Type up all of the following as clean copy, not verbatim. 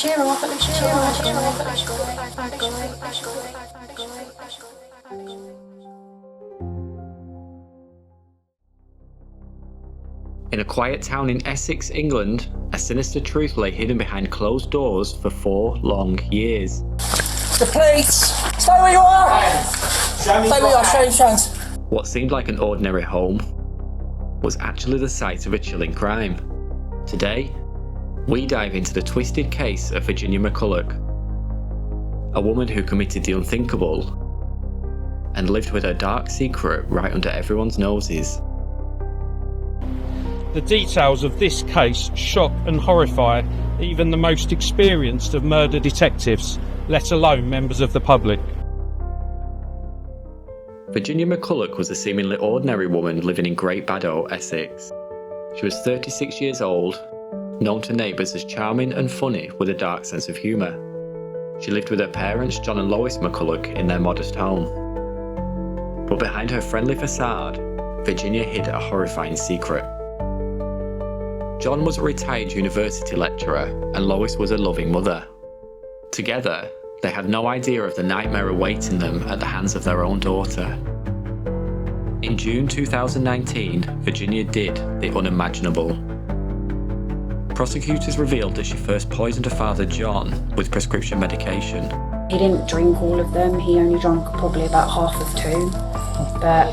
In a quiet town in Essex, England, a sinister truth lay hidden behind closed doors for 4 long years. The police! Stay where you are! Stay where you are, show your hands. What seemed like an ordinary home was actually the site of a chilling crime. Today, we dive into the twisted case of Virginia McCullough, a woman who committed the unthinkable and lived with her dark secret right under everyone's noses. The details of this case shock and horrify even the most experienced of murder detectives, let alone members of the public. Virginia McCullough was a seemingly ordinary woman living in Great Baddow, Essex. She was 36 years old, known to neighbours as charming and funny with a dark sense of humour. She lived with her parents, John and Lois McCullough, in their modest home. But behind her friendly façade, Virginia hid a horrifying secret. John was a retired university lecturer and Lois was a loving mother. Together, they had no idea of the nightmare awaiting them at the hands of their own daughter. In June 2019, Virginia did the unimaginable. Prosecutors revealed that she first poisoned her father John with prescription medication. He didn't drink all of them, he only drank probably about half of 2. But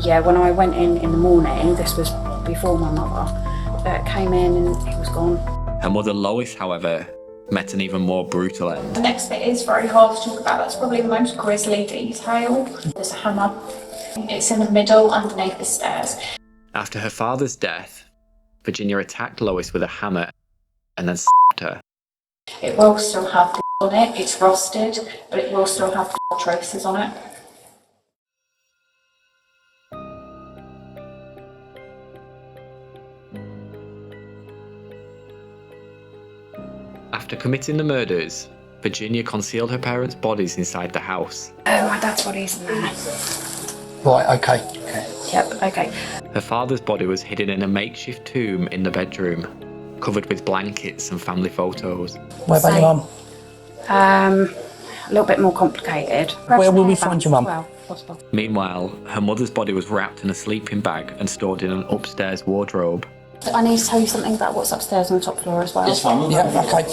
yeah, when I went in the morning, this was before my mother, came in and he was gone. Her mother Lois, however, met an even more brutal end. The next bit is very hard to talk about. That's probably the most grisly detail. There's a hammer. It's in the middle underneath the stairs. After her father's death, Virginia attacked Lois with a hammer and then stabbed her. It will still have on it. It's rusted, but it will still have traces on it. After committing the murders, Virginia concealed her parents' bodies inside the house. My dad's body's in there. Right, okay. Yep, okay. Her father's body was hidden in a makeshift tomb in the bedroom, covered with blankets and family photos. Where about your mum? A little bit more complicated. Where will we find your mum? Well, possible. Meanwhile, her mother's body was wrapped in a sleeping bag and stored in an upstairs wardrobe. I need to tell you something about what's upstairs on the top floor as well. Yes, mum. Yeah, okay.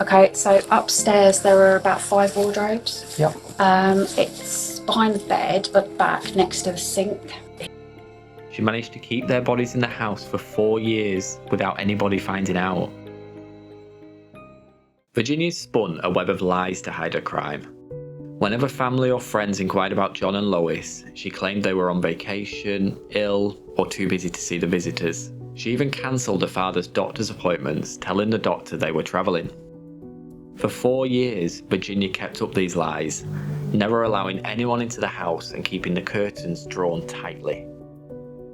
Okay, so upstairs there are about 5 wardrobes. Yep. It's behind the bed, but back next to the sink. She managed to keep their bodies in the house for 4 years without anybody finding out. Virginia spun a web of lies to hide her crime. Whenever family or friends inquired about John and Lois, she claimed they were on vacation, ill, or too busy to see the visitors. She even cancelled her father's doctor's appointments, telling the doctor they were travelling. For 4 years, Virginia kept up these lies, never allowing anyone into the house and keeping the curtains drawn tightly.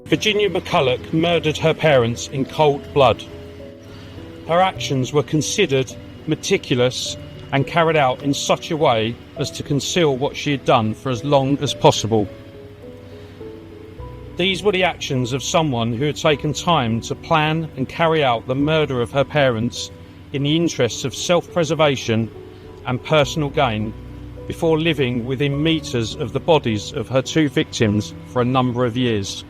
Virginia McCullough murdered her parents in cold blood. Her actions were considered meticulous and carried out in such a way as to conceal what she had done for as long as possible. These were the actions of someone who had taken time to plan and carry out the murder of her parents in the interests of self-preservation and personal gain, before living within metres of the bodies of her 2 victims for a number of years.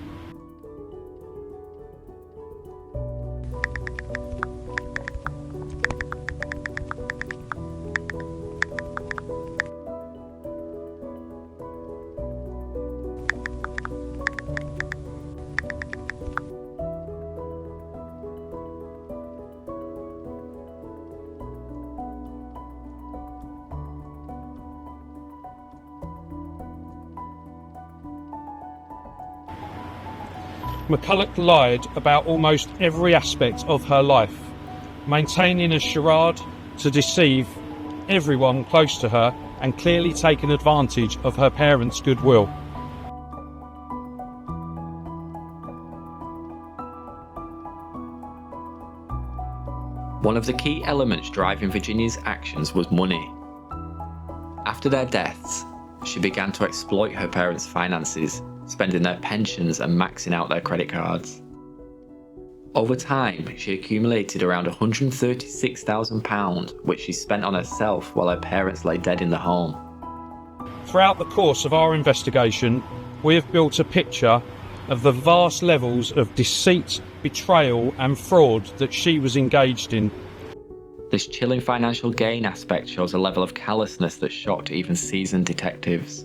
McCullough lied about almost every aspect of her life, maintaining a charade to deceive everyone close to her and clearly taking advantage of her parents' goodwill. One of the key elements driving Virginia's actions was money. After their deaths, she began to exploit her parents' finances, spending their pensions and maxing out their credit cards. Over time, she accumulated around £136,000, which she spent on herself while her parents lay dead in the home. Throughout the course of our investigation, we have built a picture of the vast levels of deceit, betrayal and fraud that she was engaged in. This chilling financial gain aspect shows a level of callousness that shocked even seasoned detectives.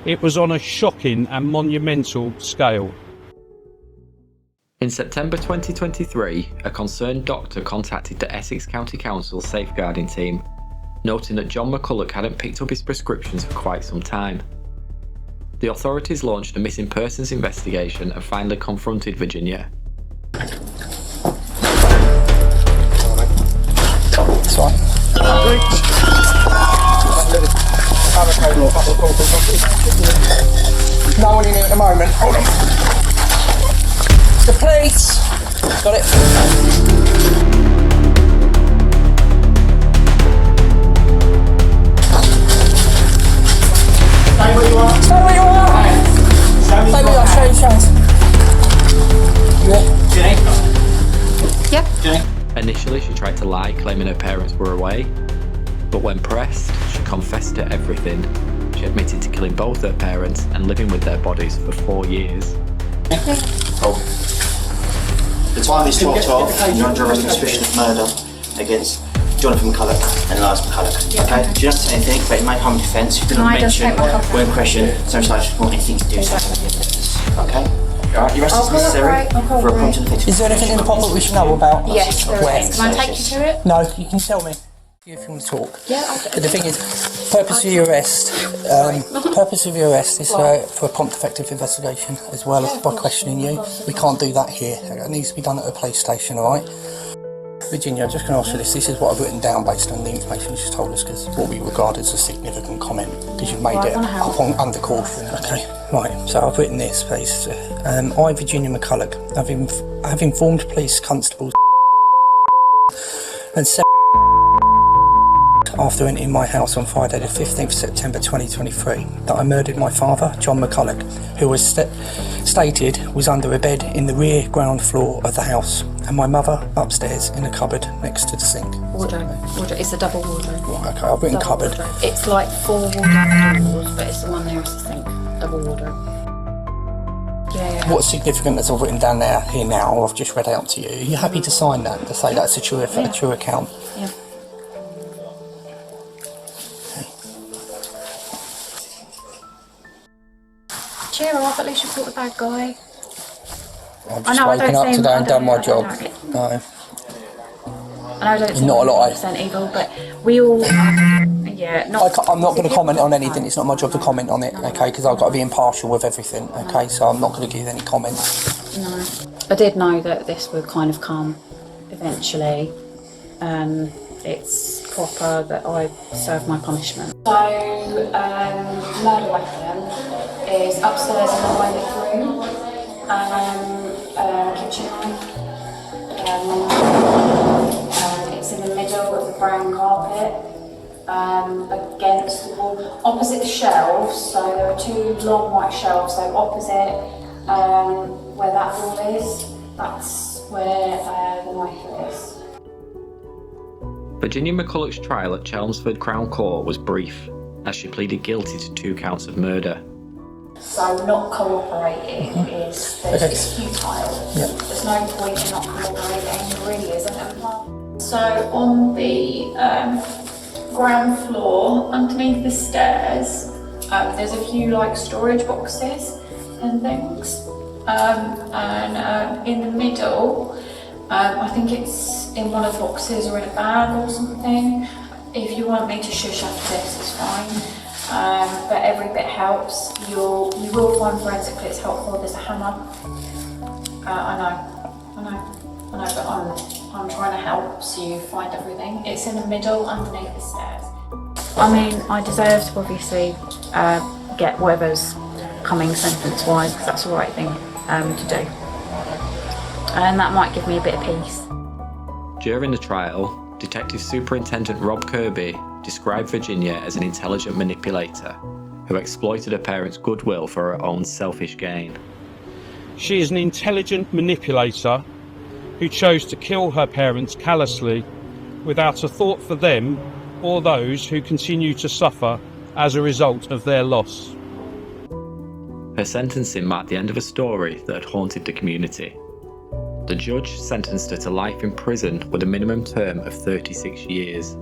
It was on a shocking and monumental scale. In September 2023, a concerned doctor contacted the Essex County Council safeguarding team, noting that John McCullough hadn't picked up his prescriptions for quite some time. The authorities launched a missing persons investigation and finally confronted Virginia. That's right. No one in here at the moment. Hold on. The police. Got it. Stay where you are. Stay where you are. Stay where you are. Show your hands. Yeah. Yep. Initially, she tried to lie, claiming her parents were away. But when pressed, she confessed to everything. She admitted to killing both her parents and living with their bodies for 4 years. Oh. The time is 12:12. You're under arrest on suspicion of murder against Jonathan McCullough and Lars McCullough. Okay? Do you have to say anything? But it may harm defence. You did not mention when questioned, so it's like want anything to do something with this. Okay? Alright, your arrest is necessary for a prompt and effective. Is there anything in the pocket we should know about? Yes, there Where? is. Can I take you to it? No, you can tell me if you want to talk. Yeah, I'll But the thing is, purpose of your arrest is for a prompt effective investigation as well as by questioning you. We can't do that here. It needs to be done at a police station, alright? Virginia, I'm just going to ask you this. This is what I've written down based on the information you just told us, because what we regard as a significant comment, because you've made it upon under caution. Okay, right. So I've written this, please. I, Virginia McCullough, have informed police constables and after entering my house on Friday the 15th September 2023 that I murdered my father, John McCullough, who was stated was under a bed in the rear ground floor of the house, and my mother upstairs in a cupboard next to the sink. Wardrobe. It's a double wardrobe. Right, okay, I've written Double cupboard. wardrobe. It's like 4 wardrobe doors, but it's the one nearest the sink. Double wardrobe. Yeah. What's significant as I've written down here now, I've just read out to you. Are you happy to sign that, to say that's a true account? Yeah. Cheer up, at least you caught the bad guy. I've just woken up today and done my job. No. I know I don't seem Not a lot. 100% evil, but we all, I'm not going to comment on anything. It's not my job to comment on it, okay? Because I've got to be impartial with everything, okay? So I'm not going to give any comments. No. I did know that this would kind of come eventually. It's proper that I serve my punishment. So, murder weapon is upstairs in the toilet room, kitchen knife. It's in the middle of the brown carpet, against the wall, opposite the shelves. So there are 2 long white shelves. So opposite where that wall is, that's where the knife is. Virginia McCullough's trial at Chelmsford Crown Court was brief, as she pleaded guilty to 2 counts of murder. So not cooperating is it's futile. Yeah. There's no point in not cooperating, there really isn't. So on the ground floor, underneath the stairs, there's a few like storage boxes and things. And in the middle, I think it's in one of the boxes or in a bag or something. If you want me to shush after this, it's fine. But every bit helps. You will find forensic bits helpful. There's a hammer. I know, but I'm trying to help so you find everything. It's in the middle, underneath the stairs. I mean, I deserve to obviously get whatever's coming sentence-wise, because that's the right thing to do. And that might give me a bit of peace. During the trial, Detective Superintendent Rob Kirby described Virginia as an intelligent manipulator who exploited her parents' goodwill for her own selfish gain. She is an intelligent manipulator who chose to kill her parents callously without a thought for them or those who continue to suffer as a result of their loss. Her sentencing marked the end of a story that had haunted the community. The judge sentenced her to life in prison with a minimum term of 36 years.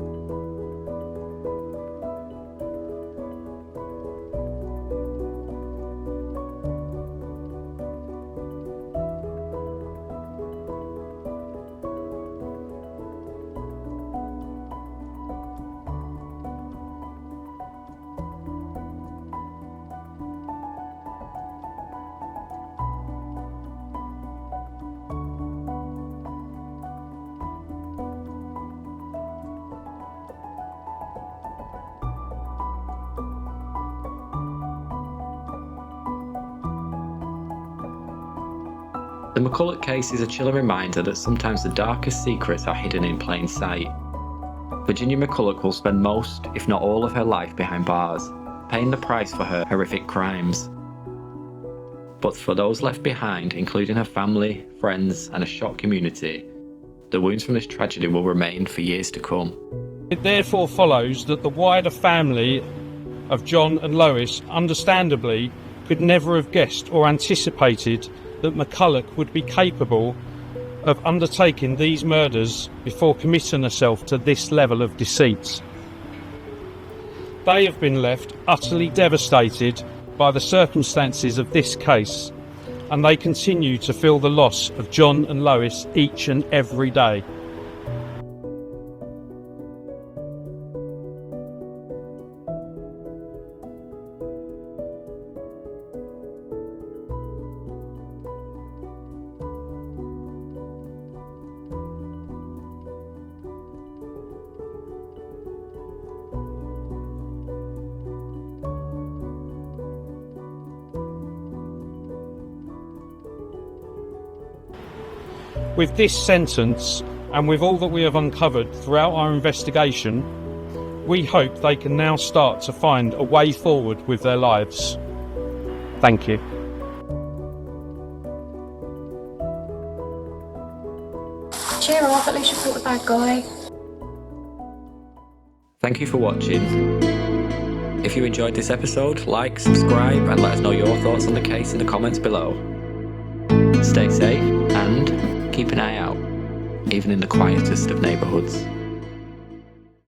The McCullough case is a chilling reminder that sometimes the darkest secrets are hidden in plain sight. Virginia McCullough will spend most, if not all, of her life behind bars, paying the price for her horrific crimes. But for those left behind, including her family, friends, and a shocked community, the wounds from this tragedy will remain for years to come. It therefore follows that the wider family of John and Lois understandably could never have guessed or anticipated that McCullough would be capable of undertaking these murders before committing herself to this level of deceit. They have been left utterly devastated by the circumstances of this case, and they continue to feel the loss of John and Lois each and every day. With this sentence, and with all that we have uncovered throughout our investigation, we hope they can now start to find a way forward with their lives. Thank you. Cheer up, at least you caught the bad guy. Thank you for watching. If you enjoyed this episode, like, subscribe, and let us know your thoughts on the case in the comments below. Stay safe and keep an eye out, even in the quietest of neighbourhoods.